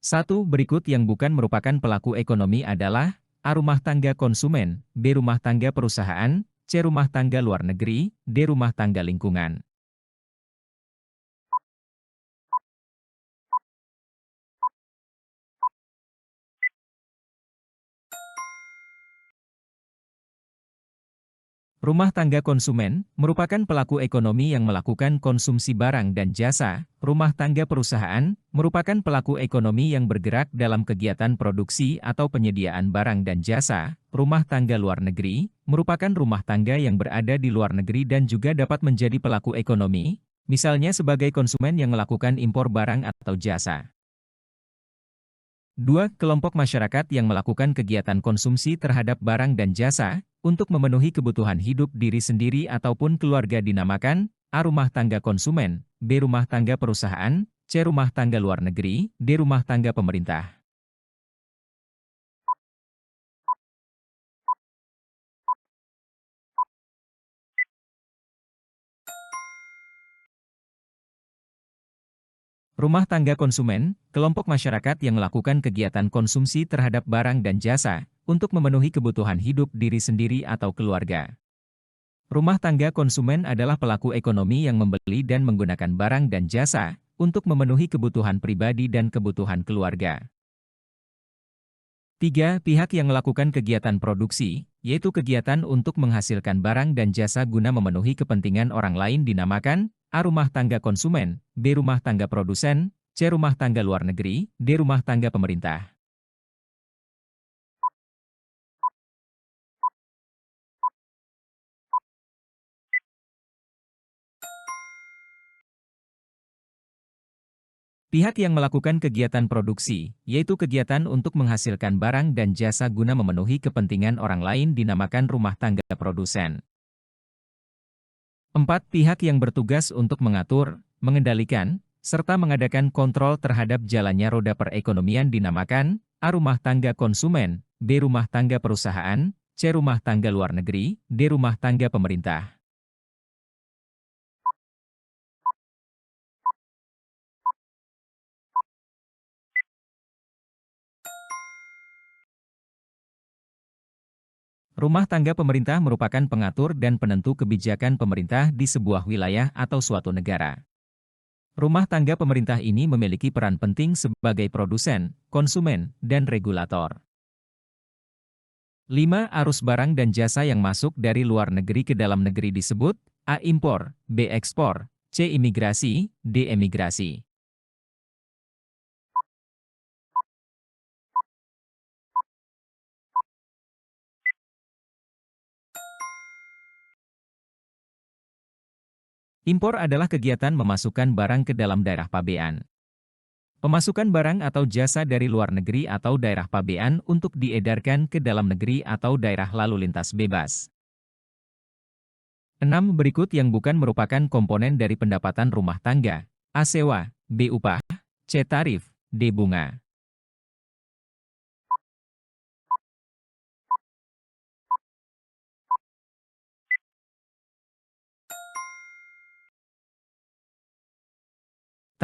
Satu berikut yang bukan merupakan pelaku ekonomi adalah A. Rumah tangga konsumen, B. Rumah tangga perusahaan, C. Rumah tangga luar negeri, D. Rumah tangga lingkungan. Rumah tangga konsumen merupakan pelaku ekonomi yang melakukan konsumsi barang dan jasa. Rumah tangga perusahaan merupakan pelaku ekonomi yang bergerak dalam kegiatan produksi atau penyediaan barang dan jasa. Rumah tangga luar negeri merupakan rumah tangga yang berada di luar negeri dan juga dapat menjadi pelaku ekonomi, misalnya sebagai konsumen yang melakukan impor barang atau jasa. 2. Kelompok masyarakat yang melakukan kegiatan konsumsi terhadap barang dan jasa untuk memenuhi kebutuhan hidup diri sendiri ataupun keluarga dinamakan A. Rumah tangga konsumen, B. Rumah tangga perusahaan, C. Rumah tangga luar negeri, D. Rumah tangga pemerintah. Rumah tangga konsumen, kelompok masyarakat yang melakukan kegiatan konsumsi terhadap barang dan jasa untuk memenuhi kebutuhan hidup diri sendiri atau keluarga. Rumah tangga konsumen adalah pelaku ekonomi yang membeli dan menggunakan barang dan jasa untuk memenuhi kebutuhan pribadi dan kebutuhan keluarga. 3. Pihak yang melakukan kegiatan produksi, yaitu kegiatan untuk menghasilkan barang dan jasa guna memenuhi kepentingan orang lain dinamakan A. Rumah tangga konsumen, B. Rumah tangga produsen, C. Rumah tangga luar negeri, D. Rumah tangga pemerintah. Pihak yang melakukan kegiatan produksi, yaitu kegiatan untuk menghasilkan barang dan jasa guna memenuhi kepentingan orang lain dinamakan rumah tangga produsen. 4. Pihak yang bertugas untuk mengatur, mengendalikan, serta mengadakan kontrol terhadap jalannya roda perekonomian dinamakan A. Rumah tangga konsumen, B. Rumah tangga perusahaan, C. Rumah tangga luar negeri, D. Rumah tangga pemerintah. Rumah tangga pemerintah merupakan pengatur dan penentu kebijakan pemerintah di sebuah wilayah atau suatu negara. Rumah tangga pemerintah ini memiliki peran penting sebagai produsen, konsumen, dan regulator. 5. Arus barang dan jasa yang masuk dari luar negeri ke dalam negeri disebut A. Impor, B. Ekspor, C. Imigrasi, D. Emigrasi. Impor adalah kegiatan memasukkan barang ke dalam daerah pabean. Pemasukan barang atau jasa dari luar negeri atau daerah pabean untuk diedarkan ke dalam negeri atau daerah lalu lintas bebas. 6. Berikut yang bukan merupakan komponen dari pendapatan rumah tangga. A. Sewa, B. Upah, C. Tarif, D. Bunga.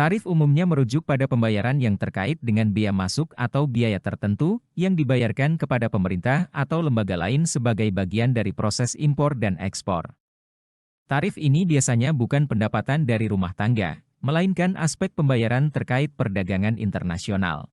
Tarif umumnya merujuk pada pembayaran yang terkait dengan biaya masuk atau biaya tertentu yang dibayarkan kepada pemerintah atau lembaga lain sebagai bagian dari proses impor dan ekspor. Tarif ini biasanya bukan pendapatan dari rumah tangga, melainkan aspek pembayaran terkait perdagangan internasional.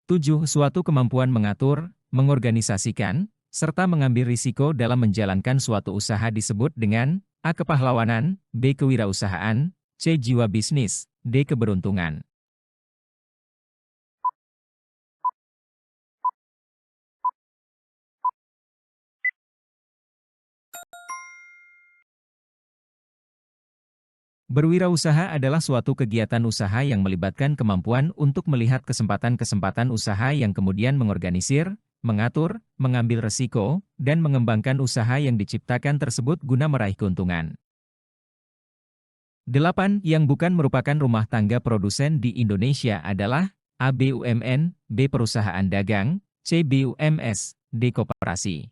7. Suatu kemampuan mengatur, mengorganisasikan, serta mengambil risiko dalam menjalankan suatu usaha disebut dengan A. Kepahlawanan, B. Kewirausahaan, C. Jiwa bisnis, D. Keberuntungan. Berwirausaha adalah suatu kegiatan usaha yang melibatkan kemampuan untuk melihat kesempatan-kesempatan usaha yang kemudian mengorganisir, mengatur, mengambil risiko, dan mengembangkan usaha yang diciptakan tersebut guna meraih keuntungan. 8. Yang bukan merupakan rumah tangga produsen di Indonesia adalah A. BUMN, B. Perusahaan dagang, C. BUMS, D. Koperasi.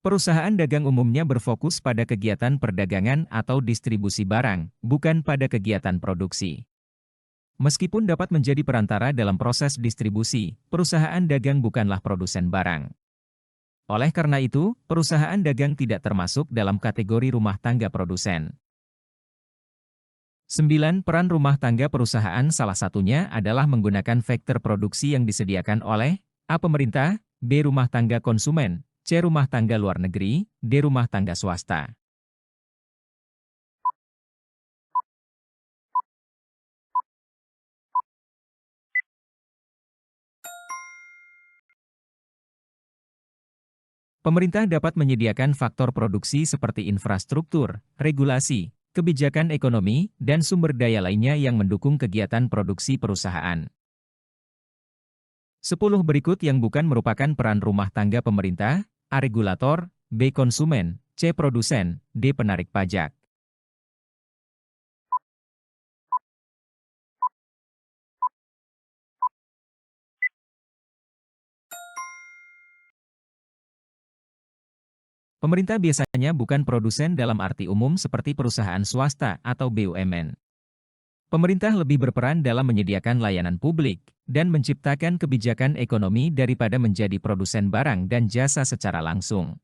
Perusahaan dagang umumnya berfokus pada kegiatan perdagangan atau distribusi barang, bukan pada kegiatan produksi. Meskipun dapat menjadi perantara dalam proses distribusi, perusahaan dagang bukanlah produsen barang. Oleh karena itu, perusahaan dagang tidak termasuk dalam kategori rumah tangga produsen. 9. Peran rumah tangga perusahaan salah satunya adalah menggunakan vektor produksi yang disediakan oleh A. Pemerintah, B. Rumah tangga konsumen, C. Rumah tangga luar negeri, D. Rumah tangga swasta. Pemerintah dapat menyediakan faktor produksi seperti infrastruktur, regulasi, kebijakan ekonomi, dan sumber daya lainnya yang mendukung kegiatan produksi perusahaan. 10 berikut yang bukan merupakan peran rumah tangga pemerintah: A. Regulator, B. Konsumen, C. Produsen, D. Penarik pajak. Pemerintah biasanya bukan produsen dalam arti umum seperti perusahaan swasta atau BUMN. Pemerintah lebih berperan dalam menyediakan layanan publik dan menciptakan kebijakan ekonomi daripada menjadi produsen barang dan jasa secara langsung.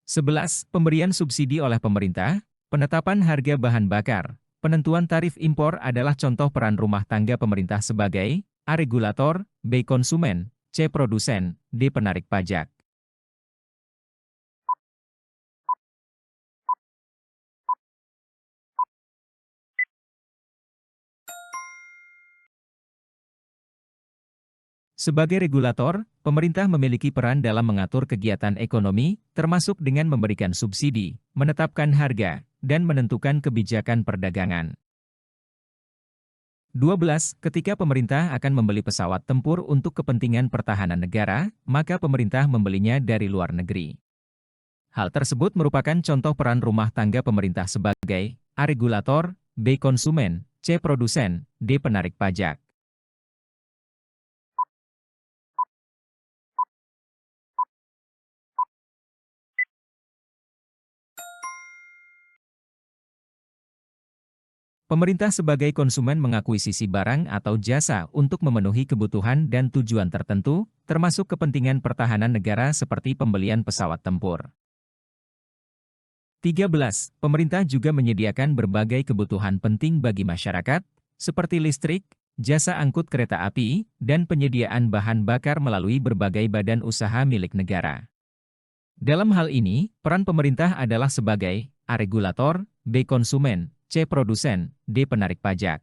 11. Pemberian subsidi oleh pemerintah, penetapan harga bahan bakar, penentuan tarif impor adalah contoh peran rumah tangga pemerintah sebagai A. Regulator, B. Konsumen, C. Produsen, D. Penarik pajak. Sebagai regulator, pemerintah memiliki peran dalam mengatur kegiatan ekonomi, termasuk dengan memberikan subsidi, menetapkan harga, dan menentukan kebijakan perdagangan. 12. Ketika pemerintah akan membeli pesawat tempur untuk kepentingan pertahanan negara, maka pemerintah membelinya dari luar negeri. Hal tersebut merupakan contoh peran rumah tangga pemerintah sebagai A. Regulator, B. Konsumen, C. Produsen, D. Penarik pajak. Pemerintah sebagai konsumen mengakuisisi barang atau jasa untuk memenuhi kebutuhan dan tujuan tertentu, termasuk kepentingan pertahanan negara seperti pembelian pesawat tempur. 13. Pemerintah juga menyediakan berbagai kebutuhan penting bagi masyarakat, seperti listrik, jasa angkut kereta api, dan penyediaan bahan bakar melalui berbagai badan usaha milik negara. Dalam hal ini, peran pemerintah adalah sebagai A. Regulator, B. Konsumen, C. Produsen, D. Penarik pajak.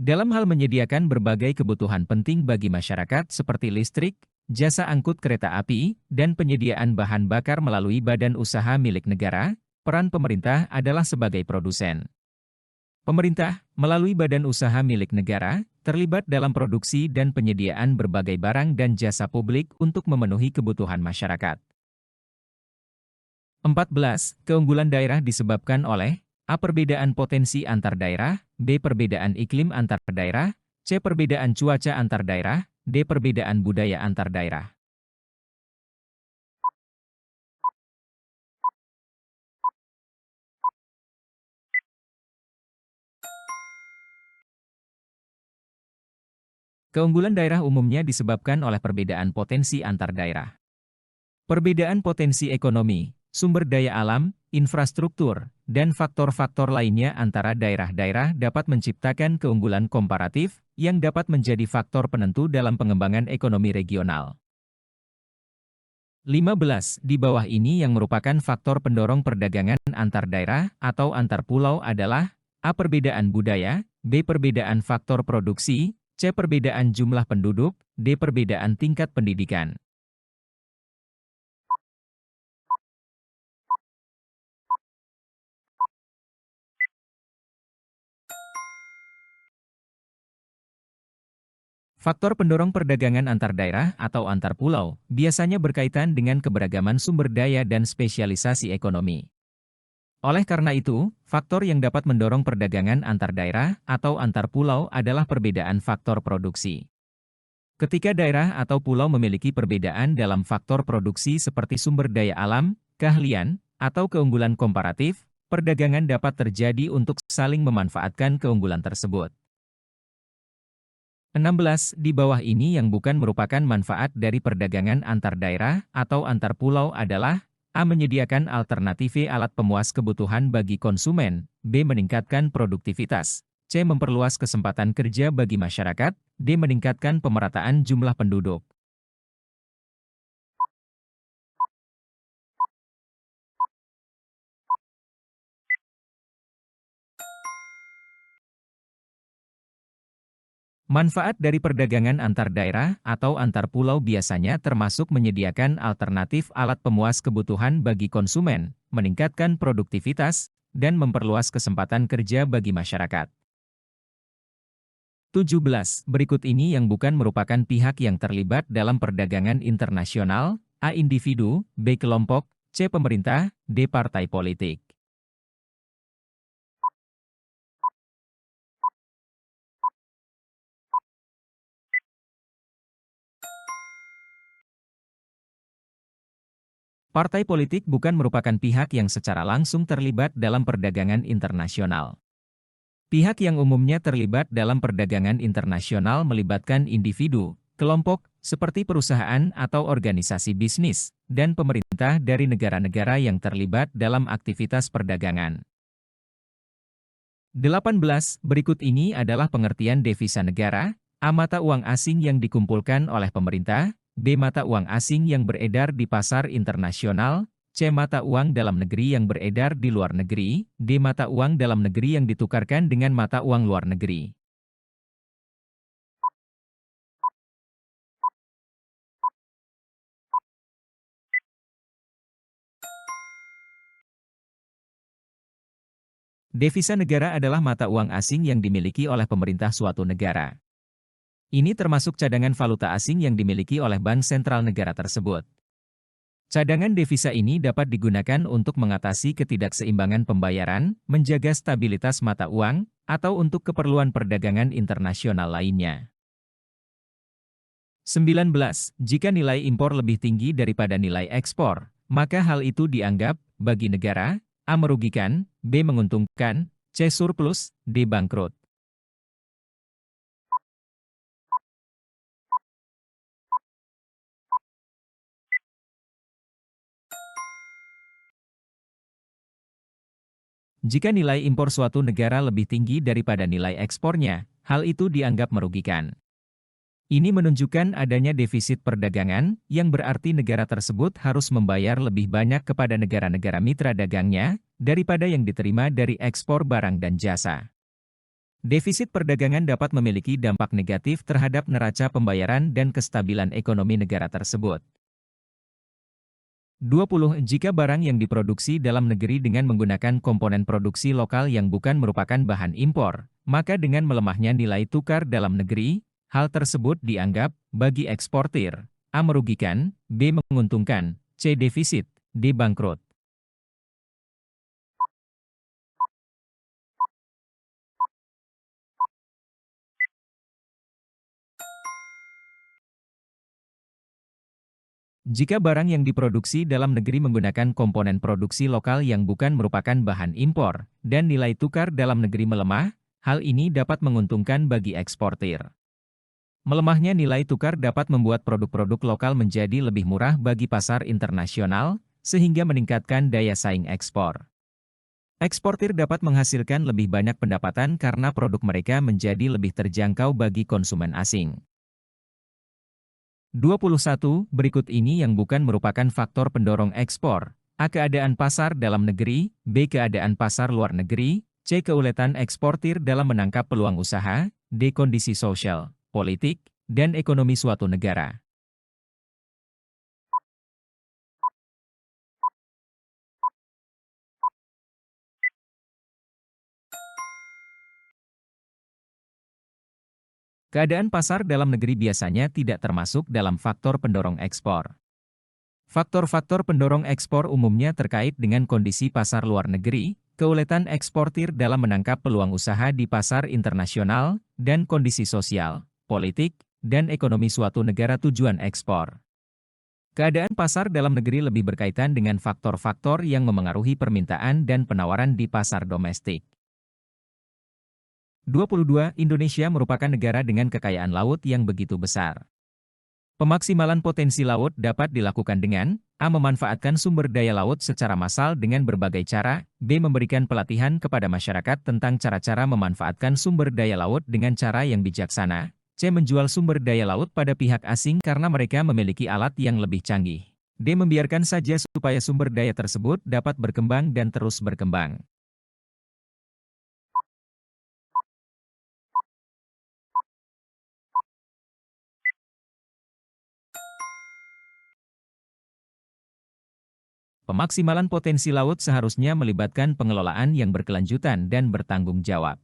Dalam hal menyediakan berbagai kebutuhan penting bagi masyarakat seperti listrik, jasa angkut kereta api, dan penyediaan bahan bakar melalui badan usaha milik negara, peran pemerintah adalah sebagai produsen. Pemerintah, melalui badan usaha milik negara, terlibat dalam produksi dan penyediaan berbagai barang dan jasa publik untuk memenuhi kebutuhan masyarakat. 14. Keunggulan daerah disebabkan oleh A. Perbedaan potensi antar daerah, B. Perbedaan iklim antar daerah, C. Perbedaan cuaca antar daerah, D. Perbedaan budaya antar daerah. Keunggulan daerah umumnya disebabkan oleh perbedaan potensi antar daerah. Perbedaan potensi ekonomi, sumber daya alam, infrastruktur, dan faktor-faktor lainnya antara daerah-daerah dapat menciptakan keunggulan komparatif yang dapat menjadi faktor penentu dalam pengembangan ekonomi regional. 15. Di bawah ini yang merupakan faktor pendorong perdagangan antar daerah atau antar pulau adalah A. Perbedaan budaya, B. Perbedaan faktor produksi, C. Perbedaan jumlah penduduk, D. Perbedaan tingkat pendidikan. Faktor pendorong perdagangan antar daerah atau antar pulau biasanya berkaitan dengan keberagaman sumber daya dan spesialisasi ekonomi. Oleh karena itu, faktor yang dapat mendorong perdagangan antar daerah atau antar pulau adalah perbedaan faktor produksi. Ketika daerah atau pulau memiliki perbedaan dalam faktor produksi seperti sumber daya alam, keahlian, atau keunggulan komparatif, perdagangan dapat terjadi untuk saling memanfaatkan keunggulan tersebut. 16. Di bawah ini yang bukan merupakan manfaat dari perdagangan antar daerah atau antar pulau adalah: A. Menyediakan alternatif alat pemuas kebutuhan bagi konsumen, B. Meningkatkan produktivitas, C. Memperluas kesempatan kerja bagi masyarakat, D. Meningkatkan pemerataan jumlah penduduk. Manfaat dari perdagangan antar daerah atau antar pulau biasanya termasuk menyediakan alternatif alat pemuas kebutuhan bagi konsumen, meningkatkan produktivitas, dan memperluas kesempatan kerja bagi masyarakat. 17. Berikut ini yang bukan merupakan pihak yang terlibat dalam perdagangan internasional: A. Individu, B. Kelompok, C. Pemerintah, D. Partai politik. Partai politik bukan merupakan pihak yang secara langsung terlibat dalam perdagangan internasional. Pihak yang umumnya terlibat dalam perdagangan internasional melibatkan individu, kelompok, seperti perusahaan atau organisasi bisnis, dan pemerintah dari negara-negara yang terlibat dalam aktivitas perdagangan. 18. Berikut ini adalah pengertian devisa negara: A. Mata uang asing yang dikumpulkan oleh pemerintah, B. Mata uang asing yang beredar di pasar internasional, C. Mata uang dalam negeri yang beredar di luar negeri, D. Mata uang dalam negeri yang ditukarkan dengan mata uang luar negeri. Devisa negara adalah mata uang asing yang dimiliki oleh pemerintah suatu negara. Ini termasuk cadangan valuta asing yang dimiliki oleh bank sentral negara tersebut. Cadangan devisa ini dapat digunakan untuk mengatasi ketidakseimbangan pembayaran, menjaga stabilitas mata uang, atau untuk keperluan perdagangan internasional lainnya. 19. Jika nilai impor lebih tinggi daripada nilai ekspor, maka hal itu dianggap, bagi negara, A. Merugikan, B. Menguntungkan, C. Surplus, D. Bangkrut. Jika nilai impor suatu negara lebih tinggi daripada nilai ekspornya, hal itu dianggap merugikan. Ini menunjukkan adanya defisit perdagangan, yang berarti negara tersebut harus membayar lebih banyak kepada negara-negara mitra dagangnya, daripada yang diterima dari ekspor barang dan jasa. Defisit perdagangan dapat memiliki dampak negatif terhadap neraca pembayaran dan kestabilan ekonomi negara tersebut. 20. Jika barang yang diproduksi dalam negeri dengan menggunakan komponen produksi lokal yang bukan merupakan bahan impor, maka dengan melemahnya nilai tukar dalam negeri, hal tersebut dianggap, bagi eksportir, A. Merugikan, B. Menguntungkan, C. Defisit, D. Bangkrut. Jika barang yang diproduksi dalam negeri menggunakan komponen produksi lokal yang bukan merupakan bahan impor, dan nilai tukar dalam negeri melemah, hal ini dapat menguntungkan bagi eksportir. Melemahnya nilai tukar dapat membuat produk-produk lokal menjadi lebih murah bagi pasar internasional, sehingga meningkatkan daya saing ekspor. Eksportir dapat menghasilkan lebih banyak pendapatan karena produk mereka menjadi lebih terjangkau bagi konsumen asing. 21. Berikut ini yang bukan merupakan faktor pendorong ekspor: A. Keadaan pasar dalam negeri, B. Keadaan pasar luar negeri, C. Keuletan eksportir dalam menangkap peluang usaha, D. Kondisi sosial, politik, dan ekonomi suatu negara. Keadaan pasar dalam negeri biasanya tidak termasuk dalam faktor pendorong ekspor. Faktor-faktor pendorong ekspor umumnya terkait dengan kondisi pasar luar negeri, keuletan eksportir dalam menangkap peluang usaha di pasar internasional, dan kondisi sosial, politik, dan ekonomi suatu negara tujuan ekspor. Keadaan pasar dalam negeri lebih berkaitan dengan faktor-faktor yang memengaruhi permintaan dan penawaran di pasar domestik. 22. Indonesia merupakan negara dengan kekayaan laut yang begitu besar. Pemaksimalan potensi laut dapat dilakukan dengan A. Memanfaatkan sumber daya laut secara massal dengan berbagai cara, B. Memberikan pelatihan kepada masyarakat tentang cara-cara memanfaatkan sumber daya laut dengan cara yang bijaksana, C. Menjual sumber daya laut pada pihak asing karena mereka memiliki alat yang lebih canggih. D. Membiarkan saja supaya sumber daya tersebut dapat berkembang dan terus berkembang. Pemaksimalan potensi laut seharusnya melibatkan pengelolaan yang berkelanjutan dan bertanggung jawab.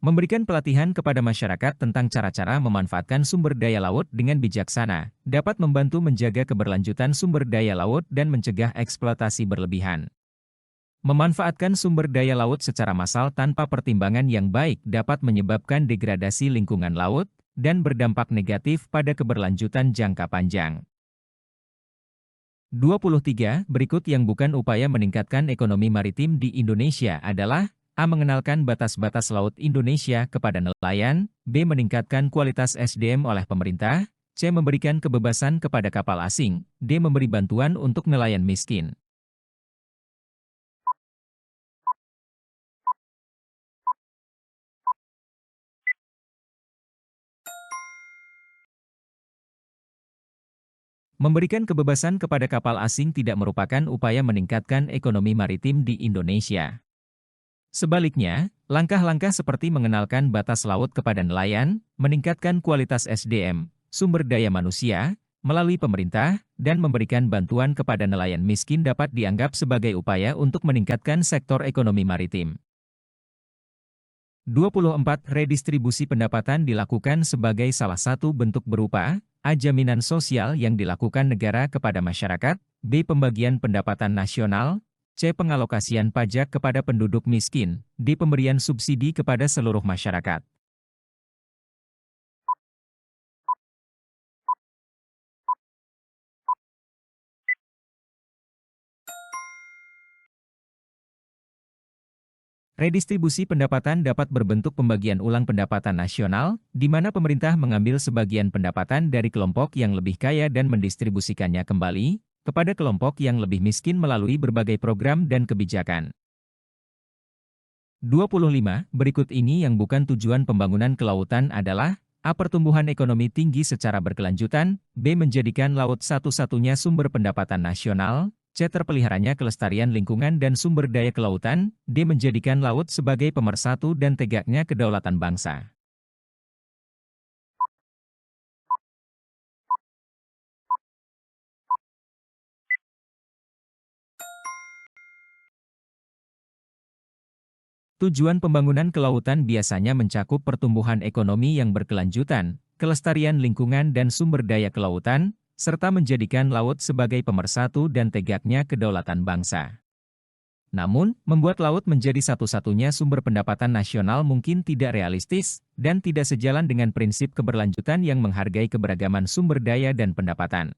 Memberikan pelatihan kepada masyarakat tentang cara-cara memanfaatkan sumber daya laut dengan bijaksana, dapat membantu menjaga keberlanjutan sumber daya laut dan mencegah eksploitasi berlebihan. Memanfaatkan sumber daya laut secara massal tanpa pertimbangan yang baik dapat menyebabkan degradasi lingkungan laut dan berdampak negatif pada keberlanjutan jangka panjang. 23. Berikut yang bukan upaya meningkatkan ekonomi maritim di Indonesia adalah A. Mengenalkan batas-batas laut Indonesia kepada nelayan, B. Meningkatkan kualitas SDM oleh pemerintah, C. Memberikan kebebasan kepada kapal asing, D. Memberi bantuan untuk nelayan miskin. Memberikan kebebasan kepada kapal asing tidak merupakan upaya meningkatkan ekonomi maritim di Indonesia. Sebaliknya, langkah-langkah seperti mengenalkan batas laut kepada nelayan, meningkatkan kualitas SDM, sumber daya manusia, melalui pemerintah, dan memberikan bantuan kepada nelayan miskin dapat dianggap sebagai upaya untuk meningkatkan sektor ekonomi maritim. 24. Redistribusi pendapatan dilakukan sebagai salah satu bentuk berupa A. Jaminan sosial yang dilakukan negara kepada masyarakat, B. Pembagian pendapatan nasional, C. Pengalokasian pajak kepada penduduk miskin, D. Pemberian subsidi kepada seluruh masyarakat. Redistribusi pendapatan dapat berbentuk pembagian ulang pendapatan nasional, di mana pemerintah mengambil sebagian pendapatan dari kelompok yang lebih kaya dan mendistribusikannya kembali kepada kelompok yang lebih miskin melalui berbagai program dan kebijakan. 25. Berikut ini yang bukan tujuan pembangunan kelautan adalah A. Pertumbuhan ekonomi tinggi secara berkelanjutan, B. Menjadikan laut satu-satunya sumber pendapatan nasional, C. Terpeliharanya kelestarian lingkungan dan sumber daya kelautan, D. Menjadikan laut sebagai pemersatu dan tegaknya kedaulatan bangsa. Tujuan pembangunan kelautan biasanya mencakup pertumbuhan ekonomi yang berkelanjutan, kelestarian lingkungan dan sumber daya kelautan, serta menjadikan laut sebagai pemersatu dan tegaknya kedaulatan bangsa. Namun, membuat laut menjadi satu-satunya sumber pendapatan nasional mungkin tidak realistis, dan tidak sejalan dengan prinsip keberlanjutan yang menghargai keberagaman sumber daya dan pendapatan.